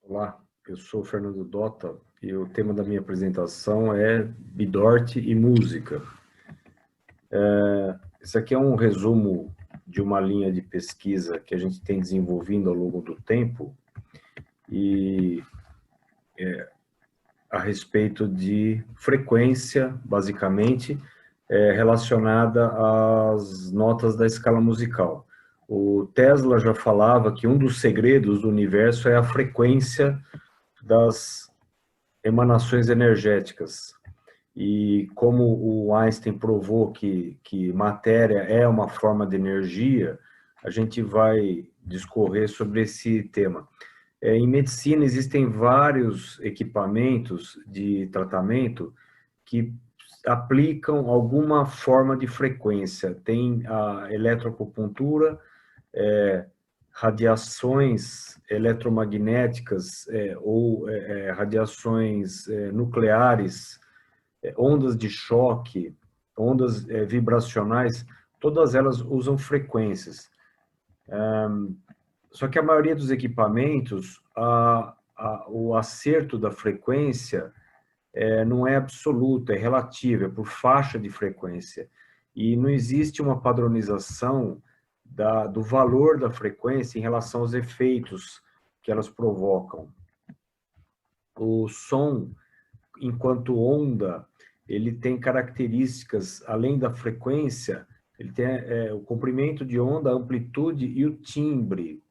Olá, eu sou o Fernando Dota e o tema da minha apresentação é Bidort e música. Esse aqui é um resumo de uma linha de pesquisa que a gente tem desenvolvido ao longo do tempo e a respeito de frequência, basicamente, relacionada às notas da escala musical. O Tesla já falava que um dos segredos do universo é a frequência das emanações energéticas. E como o Einstein provou que matéria é uma forma de energia, a gente vai discorrer sobre esse tema. Em medicina, existem vários equipamentos de tratamento que aplicam alguma forma de frequência. Tem a eletroacupuntura, radiações eletromagnéticas radiações nucleares, ondas de choque, ondas vibracionais, todas elas usam frequências. Só que a maioria dos equipamentos, o acerto da frequência não é absoluto, é relativo, é por faixa de frequência. E não existe uma padronização do valor da frequência em relação aos efeitos que elas provocam. O som, enquanto onda, ele tem características, além da frequência, ele tem o comprimento de onda, a amplitude e o timbre.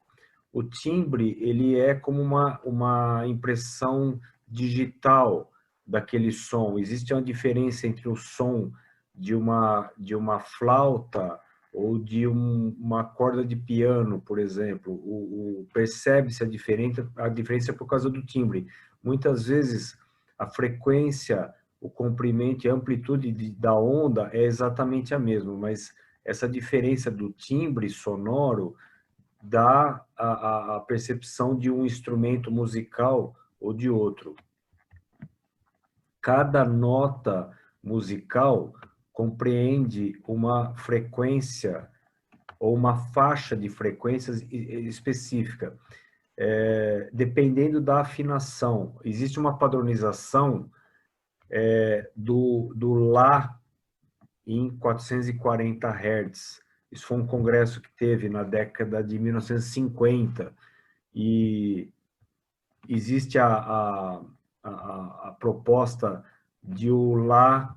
O timbre, ele é como uma impressão digital daquele som. Existe uma diferença entre o som de uma flauta ou de uma corda de piano, por exemplo. Percebe-se a diferença por causa do timbre. Muitas vezes, a frequência, o comprimento e a amplitude da onda é exatamente a mesma, mas essa diferença do timbre sonoro dá a percepção de um instrumento musical ou de outro. Cada nota musical compreende uma frequência ou uma faixa de frequências específica, dependendo da afinação. Existe uma padronização do Lá em 440 Hz. Isso foi um congresso que teve na década de 1950 e existe a proposta de o Lá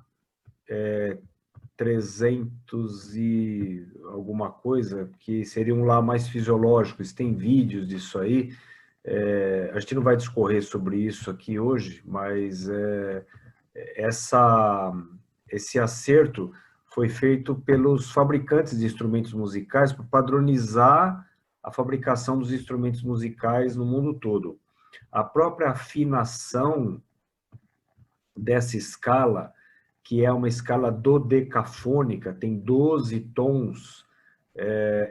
300 e alguma coisa, que seria um Lá mais fisiológico. Tem vídeos disso aí. A gente não vai discorrer sobre isso aqui hoje, mas esse acerto foi feito pelos fabricantes de instrumentos musicais para padronizar a fabricação dos instrumentos musicais no mundo todo. A própria afinação dessa escala, que é uma escala dodecafônica, tem 12 tons,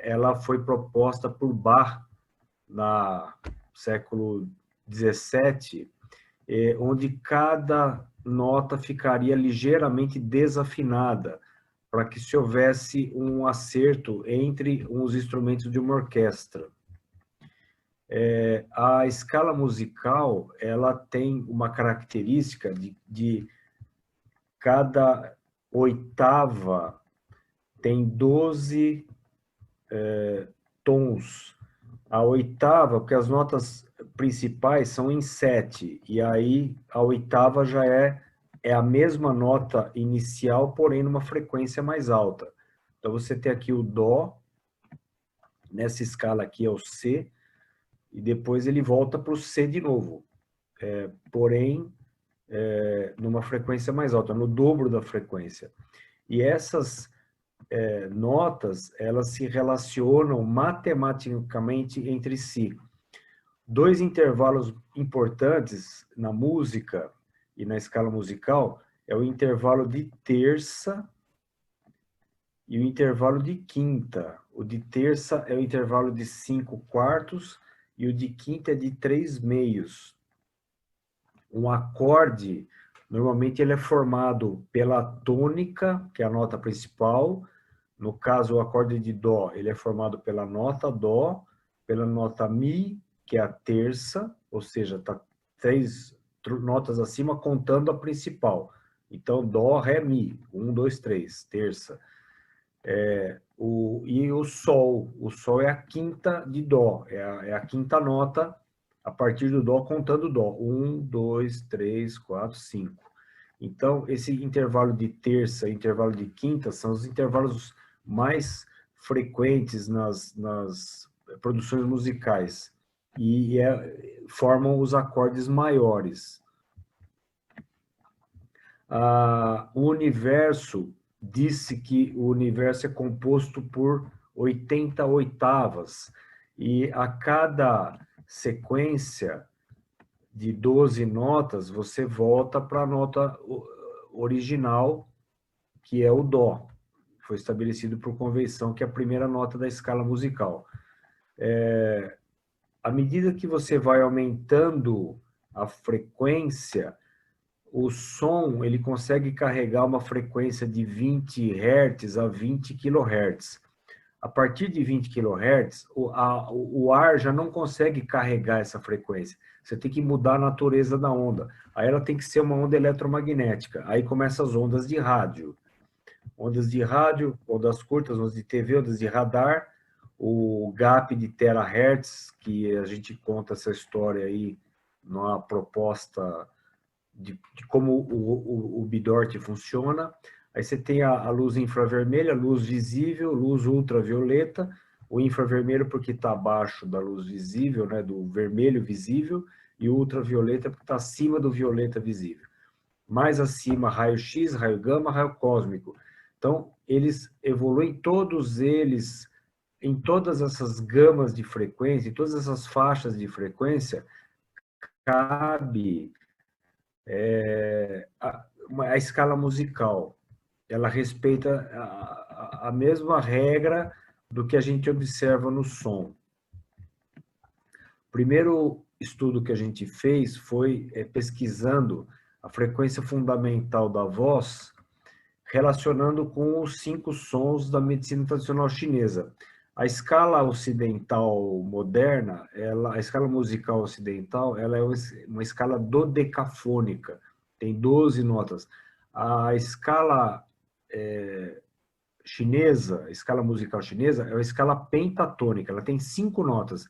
ela foi proposta por Bach no século XVII, onde cada nota ficaria ligeiramente desafinada, para que se houvesse um acerto entre os instrumentos de uma orquestra. A escala musical, ela tem uma característica de cada oitava tem 12 tons. A oitava, porque as notas principais são em 7, e aí a oitava já é a mesma nota inicial, porém numa frequência mais alta. Então você tem aqui o Dó, nessa escala aqui é o C, e depois ele volta para o C de novo, porém numa frequência mais alta, no dobro da frequência. E essas notas, elas se relacionam matematicamente entre si. Dois intervalos importantes na música e na escala musical é o intervalo de terça e o intervalo de quinta. O de terça é o intervalo de 5/4 e o de quinta é de 3/2. Um acorde, normalmente ele é formado pela tônica, que é a nota principal. No caso, o acorde de Dó, ele é formado pela nota Dó, pela nota Mi que é a terça, ou seja, está 3 notas acima contando a principal. Então, dó, ré, mi, 1, 2, 3, terça. E o sol é a quinta de dó, é a quinta nota a partir do dó, contando dó. 1, 2, 3, 4, 5. Então, esse intervalo de terça e intervalo de quinta são os intervalos mais frequentes nas produções musicais e formam os acordes maiores. O universo disse que o universo é composto por 80 oitavas e a cada sequência de 12 notas, você volta para a nota original, que é o dó. Foi estabelecido por convenção que é a primeira nota da escala musical. À medida que você vai aumentando a frequência, o som ele consegue carregar uma frequência de 20 Hz a 20 kHz. A partir de 20 kHz, o ar já não consegue carregar essa frequência. Você tem que mudar a natureza da onda. Aí ela tem que ser uma onda eletromagnética. Aí começam as ondas de rádio. Ondas de rádio, ondas curtas, ondas de TV, ondas de radar, o gap de terahertz, que a gente conta essa história aí numa proposta de como o Bidort funciona. Aí você tem a luz infravermelha, luz visível, luz ultravioleta, o infravermelho porque está abaixo da luz visível, né, do vermelho visível, e o ultravioleta porque está acima do violeta visível. Mais acima, raio-x, raio gama, raio cósmico. Então, eles evoluem, todos eles, em todas essas gamas de frequência, em todas essas faixas de frequência, cabe a escala musical. Ela respeita a mesma regra do que a gente observa no som. O primeiro estudo que a gente fez foi pesquisando a frequência fundamental da voz, relacionando com os 5 sons da medicina tradicional chinesa. A escala ocidental moderna, a escala musical ocidental, ela é uma escala dodecafônica, tem 12 notas. A escala chinesa, a escala musical chinesa, é uma escala pentatônica, ela tem 5 notas.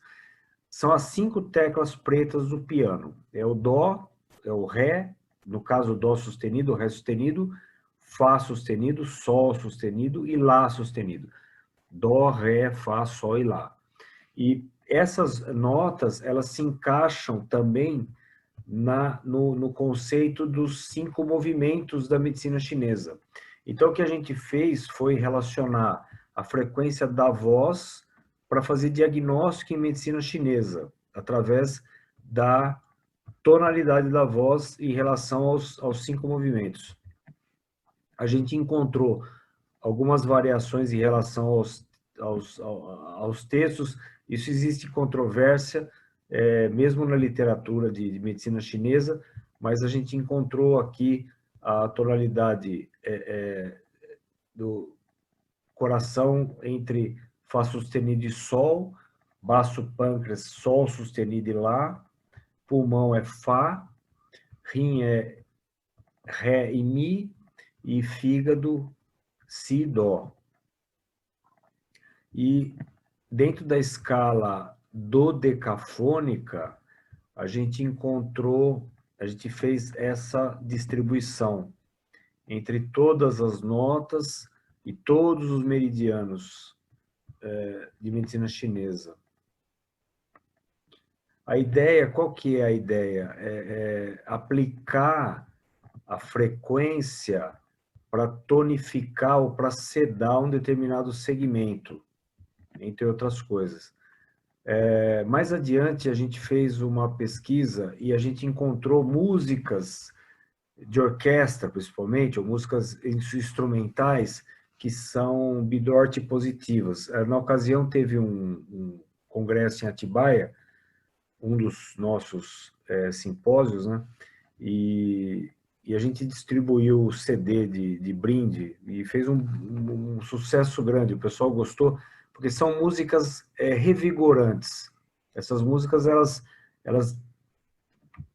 São as 5 teclas pretas do piano. É o dó, é o ré, no caso o dó sustenido, o ré sustenido, fá sustenido, sol sustenido e lá sustenido. Dó, ré, fá, sol e lá. E essas notas, elas se encaixam também no conceito dos 5 movimentos da medicina chinesa. Então, o que a gente fez foi relacionar a frequência da voz para fazer diagnóstico em medicina chinesa, através da tonalidade da voz em relação aos 5 movimentos. A gente encontrou algumas variações em relação aos textos. Isso existe controvérsia, mesmo na literatura de medicina chinesa, mas a gente encontrou aqui a tonalidade do coração entre Fá sustenido e Sol, baço pâncreas, Sol sustenido e Lá, pulmão é Fá, rim é Ré e Mi, e fígado Si, Dó. E dentro da escala dodecafônica, a gente fez essa distribuição entre todas as notas e todos os meridianos de medicina chinesa. A ideia, qual que é a ideia? É aplicar a frequência para tonificar ou para sedar um determinado segmento, entre outras coisas. Mais adiante, a gente fez uma pesquisa e a gente encontrou músicas de orquestra, principalmente, ou músicas instrumentais, que são Bidort positivas. Na ocasião, teve um congresso em Atibaia, um dos nossos simpósios, né? E a gente distribuiu o CD de brinde e fez um sucesso grande, o pessoal gostou, porque são músicas revigorantes. Essas músicas, elas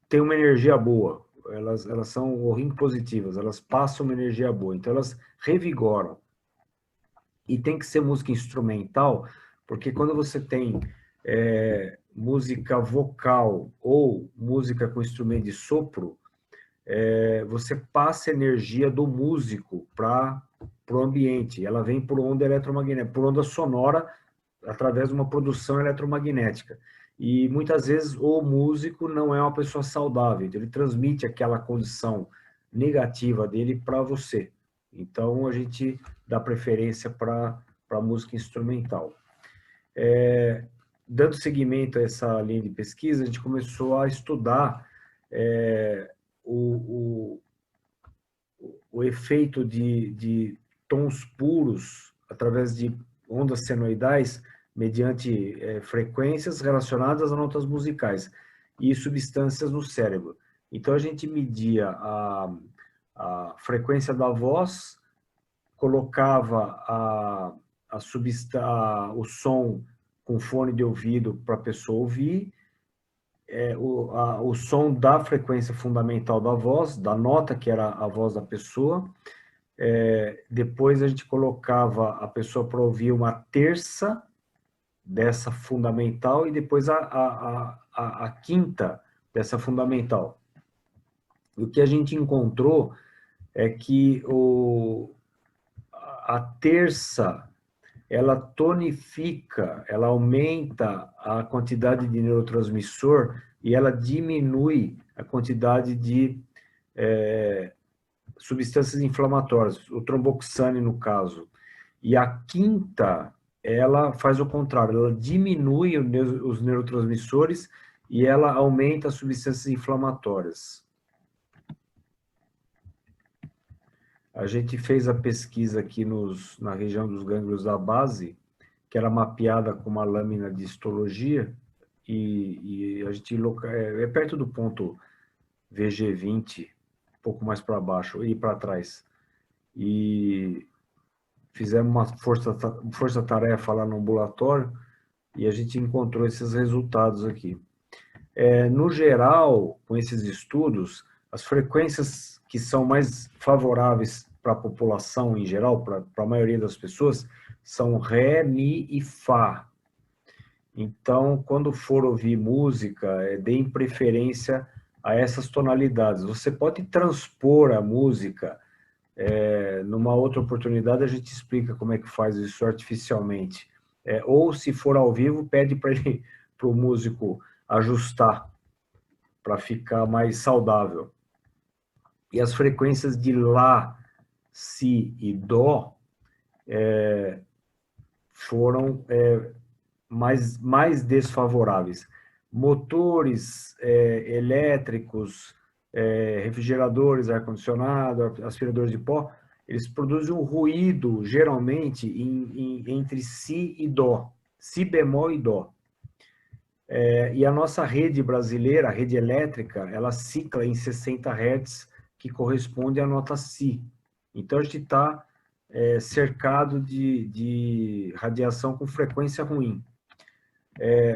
têm uma energia boa, elas são ring positivas, elas passam uma energia boa, então elas revigoram. E tem que ser música instrumental, porque quando você tem música vocal ou música com instrumento de sopro, você passa energia do músico para o ambiente. Ela vem por onda eletromagnética, por onda sonora, através de uma produção eletromagnética. E muitas vezes o músico não é uma pessoa saudável, então ele transmite aquela condição negativa dele para você. Então a gente dá preferência para a música instrumental. Dando seguimento a essa linha de pesquisa, a gente começou a estudar o, o efeito de tons puros através de ondas senoidais mediante frequências relacionadas a notas musicais e substâncias no cérebro. Então, a gente media a frequência da voz, colocava o som com fone de ouvido para a pessoa ouvir, o som da frequência fundamental da voz, da nota que era a voz da pessoa. Depois a gente colocava a pessoa para ouvir uma terça dessa fundamental e depois a quinta dessa fundamental. O que a gente encontrou é que a terça, ela tonifica, ela aumenta a quantidade de neurotransmissor e ela diminui a quantidade de substâncias inflamatórias, o tromboxane no caso. E a quinta, ela faz o contrário, ela diminui os neurotransmissores e ela aumenta as substâncias inflamatórias. A gente fez a pesquisa aqui na região dos gânglios da base, que era mapeada com uma lâmina de histologia, e a gente é perto do ponto VG20, um pouco mais para baixo e para trás. E fizemos uma força-tarefa lá no ambulatório e a gente encontrou esses resultados aqui. No geral, com esses estudos, as frequências que são mais favoráveis para a população em geral, para a maioria das pessoas, são Ré, Mi e Fá. Então, quando for ouvir música, deem preferência a essas tonalidades. Você pode transpor a música, numa outra oportunidade a gente explica como é que faz isso artificialmente. Ou, se for ao vivo, pede para o músico ajustar, para ficar mais saudável. E as frequências de Lá, Si e Dó foram mais desfavoráveis. Motores elétricos, refrigeradores, ar-condicionado, aspiradores de pó, eles produzem um ruído, geralmente, entre Si e Dó, Si bemol e Dó. E a nossa rede brasileira, a rede elétrica, ela cicla em 60 Hz, que corresponde à nota Si. Então, a gente está cercado de radiação com frequência ruim.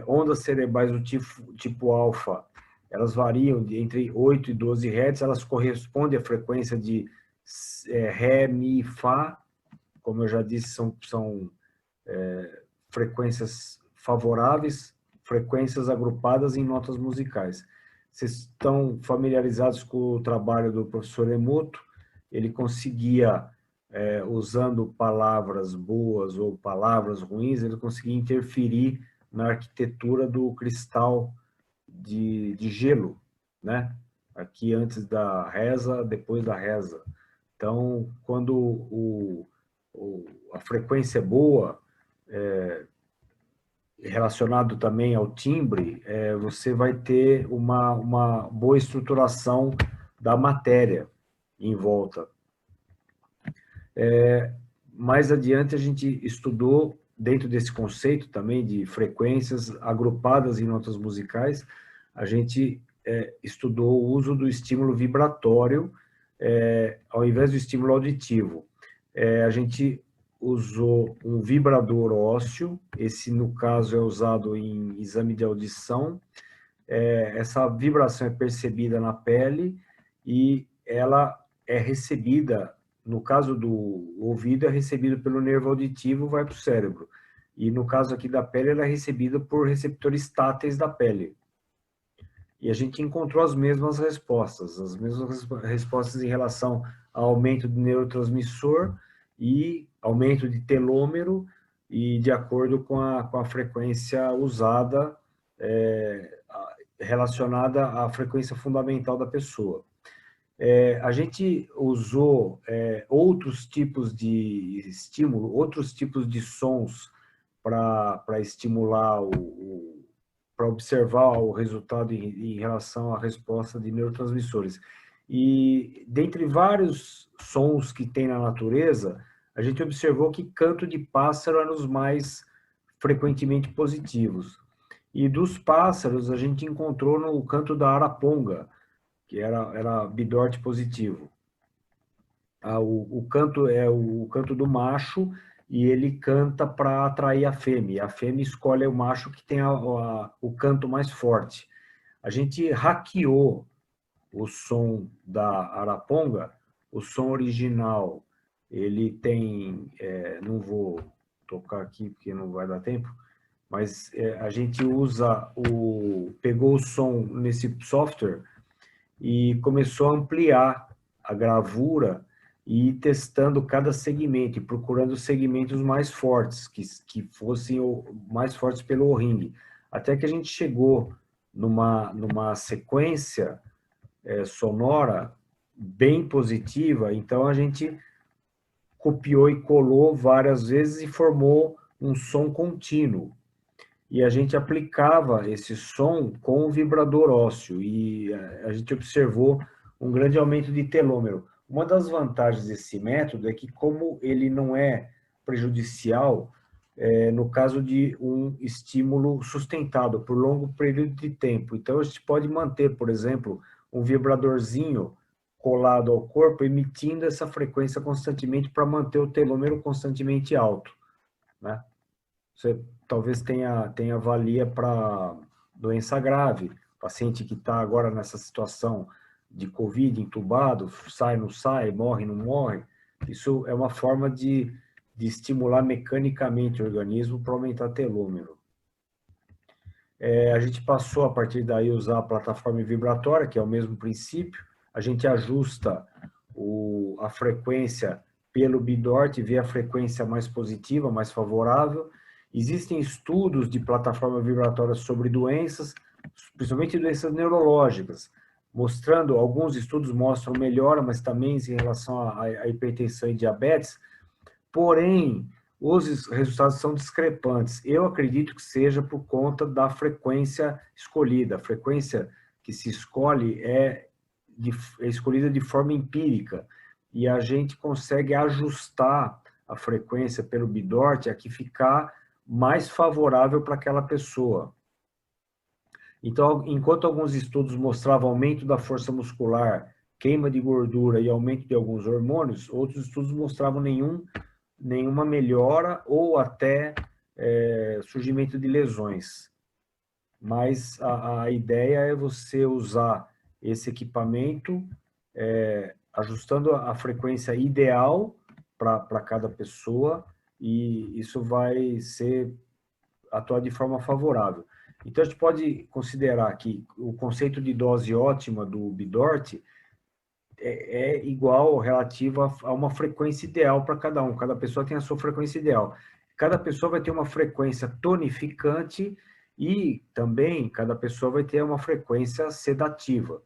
Ondas cerebrais do tipo alfa, elas variam entre 8 e 12 Hz, elas correspondem à frequência de Ré, Mi, Fá. Como eu já disse, são frequências favoráveis, frequências agrupadas em notas musicais. Vocês estão familiarizados com o trabalho do professor Emoto? Ele conseguia, usando palavras boas ou palavras ruins, ele conseguia interferir na arquitetura do cristal de gelo, né? Aqui antes da reza, depois da reza. Então, quando a frequência é boa, relacionado também ao timbre, você vai ter uma boa estruturação da matéria em volta. Mais adiante, a gente estudou, dentro desse conceito também de frequências agrupadas em notas musicais, a gente estudou o uso do estímulo vibratório ao invés do estímulo auditivo. A gente usou um vibrador ósseo, esse, no caso, é usado em exame de audição. Essa vibração é percebida na pele e ela é recebida, no caso do ouvido, é recebido pelo nervo auditivo, vai para o cérebro. E no caso aqui da pele, ela é recebida por receptores táteis da pele. E a gente encontrou as mesmas respostas em relação ao aumento do neurotransmissor e aumento de telômero, e de acordo com a frequência usada, relacionada à frequência fundamental da pessoa. A gente usou outros tipos de estímulo, outros tipos de sons para estimular para observar o resultado em relação à resposta de neurotransmissores. E dentre vários sons que tem na natureza, a gente observou que canto de pássaro era os mais frequentemente positivos. E dos pássaros, a gente encontrou no canto da araponga, que era bidorte positivo. O canto é o canto do macho, e ele canta para atrair a fêmea. A fêmea escolhe o macho que tem o canto mais forte. A gente hackeou o som da araponga, o som original, ele tem, não vou tocar aqui porque não vai dar tempo, mas a gente pegou o som nesse software e começou a ampliar a gravura e ir testando cada segmento, e procurando segmentos mais fortes, que fossem mais fortes pelo ringue. Até que a gente chegou numa sequência sonora bem positiva, então a gente copiou e colou várias vezes e formou um som contínuo. E a gente aplicava esse som com o vibrador ósseo, e a gente observou um grande aumento de telômero. Uma das vantagens desse método é que, como ele não é prejudicial, no caso de um estímulo sustentado por longo período de tempo. Então, a gente pode manter, por exemplo, um vibradorzinho colado ao corpo, emitindo essa frequência constantemente para manter o telômero constantemente alto, né? Você talvez tenha valia para doença grave, paciente que está agora nessa situação de Covid, entubado, sai, não sai, morre, não morre. Isso é uma forma de estimular mecanicamente o organismo para aumentar telômero. A gente passou, a partir daí, a usar a plataforma vibratória, que é o mesmo princípio. A gente ajusta a frequência pelo bidort, vê a frequência mais positiva, mais favorável. Existem estudos de plataforma vibratória sobre doenças, principalmente doenças neurológicas, mostrando, alguns estudos mostram melhora, mas também em relação à hipertensão e diabetes. Porém, os resultados são discrepantes. Eu acredito que seja por conta da frequência escolhida. A frequência que se escolhe é escolhida de forma empírica, e a gente consegue ajustar a frequência pelo bidort a que ficar mais favorável para aquela pessoa. Então, enquanto alguns estudos mostravam aumento da força muscular, queima de gordura e aumento de alguns hormônios, outros estudos mostravam nenhuma melhora ou até surgimento de lesões. Mas a ideia é você usar esse equipamento ajustando a frequência ideal para cada pessoa, e isso vai atuar de forma favorável. Então, a gente pode considerar que o conceito de dose ótima do bidort é igual, relativo a uma frequência ideal para cada um. Cada pessoa tem a sua frequência ideal. Cada pessoa vai ter uma frequência tonificante, e também cada pessoa vai ter uma frequência sedativa.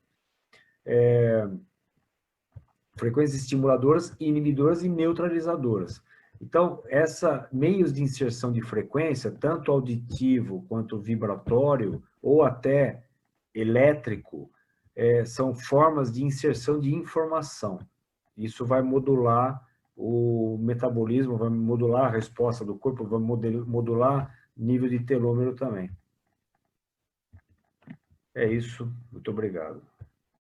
Frequências estimuladoras, inibidoras e neutralizadoras. Então, meios de inserção de frequência, tanto auditivo quanto vibratório, ou até elétrico, são formas de inserção de informação. Isso vai modular o metabolismo, vai modular a resposta do corpo, vai modular nível de telômero também. É isso, muito obrigado.